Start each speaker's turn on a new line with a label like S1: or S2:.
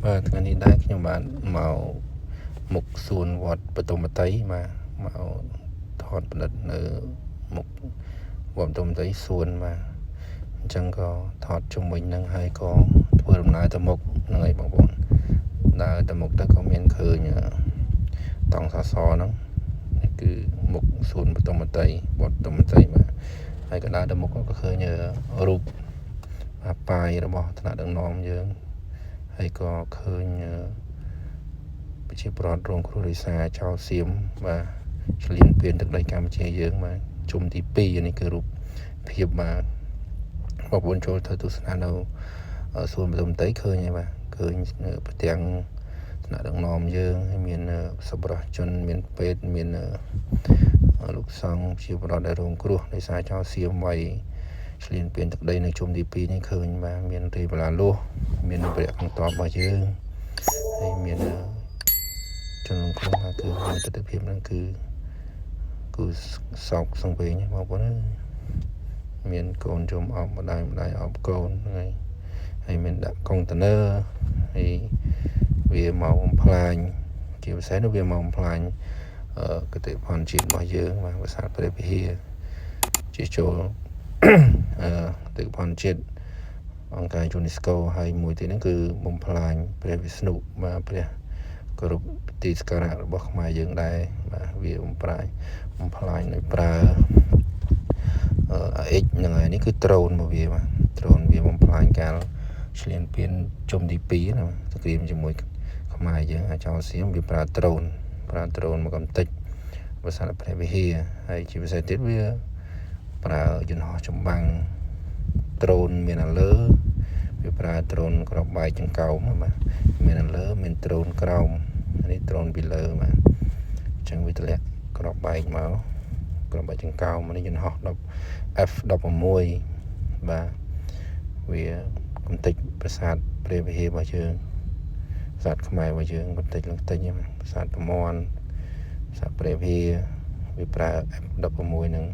S1: បាទថ្ងៃនេះដែរខ្ញុំបានមកមុខសួនវត្តបតុមតីបាទមកថតផលិតនៅមុខវត្តបតុមតីសួនបាទអញ្ចឹងក៏ថតជុំវិញនឹងហើយក៏ធ្វើដំណើរទៅមុខហ្នឹងហើយបងប្អូនដើរទៅមុខទៅក៏មានឃើញតង់សសរហ្នឹងនេះគឺមុខសួនបតុមតីវត្តបតុមតីបាទហើយក៏ដើរទៅមុខក៏ឃើញរូបអាប៉ាយរបស់ថ្នាក់ដឹកនាំយើងហើយក៏ឃើញប្រជាប្រដ្ឋរងគ្រោះដោយសារចោលសៀមបាទឆ្លៀនពៀនទឹកដីកម្ពុជាយើងបាទជុំទី2នេះគឺរូបភាពបាទបងប្អូនចូលទៅទស្សនានៅសួនបតុមតីឃើញហើយបាទឃើញប្រទាំងថ្នាក់ដឹកនាំយើងហើយមានសប្បុរសជនមានពេទ្យមានលោកសង្ឃប្រជាប្រដ្ឋដែលរងគ្រោះដោយសារចោលសៀមវាយឆ្លៀនពៀនទឹកដីនៅជុំទី2នេះឃើញបាទមានរីបឡាលោះមានព្រះអង្គតបរបស់យើងហើយមានជនរងគ្រោះគឺទស្សនភាពហ្នឹងគឺសោកសង្វេងបងប្អូនមានកូនជុំអបម្ដាយអបកូនហ្នឹងហើយមានដាក់កុងតឺន័រហើយវាមកបំផ្លាញជាពិសេសនោះវាមកបំផ្លាញគតិផលជាតិរបស់យើងបាទភាសាព្រះវិហារជាចូលគតិផលជាតិអង្គការ UNESCO ហើយមួយទៀតហ្នឹងគឺបំផ្លាញព្រះវិស្ណុបាទព្រះគោរពទីសក្ការៈរបស់ខ្មែរយើងដែរបាទវាបំផ្លាញដោយប្រើអិចហ្នឹងហើយនេះគឺដ្រូនមកវាបាទដ្រូនវាបំផ្លាញកាលឆ្លៀនពៀនជុំទី2ណាសង្គ្រាមជាមួយខ្មែរយើងអាចោលសៀមវាប្រើដ្រូនមកកំទេចភាសាព្រះវិហារហើយជាពិសេសទៀតវាប្រើយន្តហោះចម្បាំងដ្រូនមានលើវាប្រើដ្រូនក្របបែកចង្កោមបាទមានលើមានដ្រូនក្រោមនេះដ្រូនពីលើបាទអញ្ចឹងវាទម្លាក់ក្របបែកមកក្របបែកចង្កោមនេះយន្តហោះF16 បាទវាកំទេចប្រាសាទព្រះវិហាររបស់យើងប្រាសាទខ្មែររបស់យើងកំទេចប្រាសាទប្រមាន់ប្រាសាទព្រះវិហារវាប្រើ F16 ហ្នឹង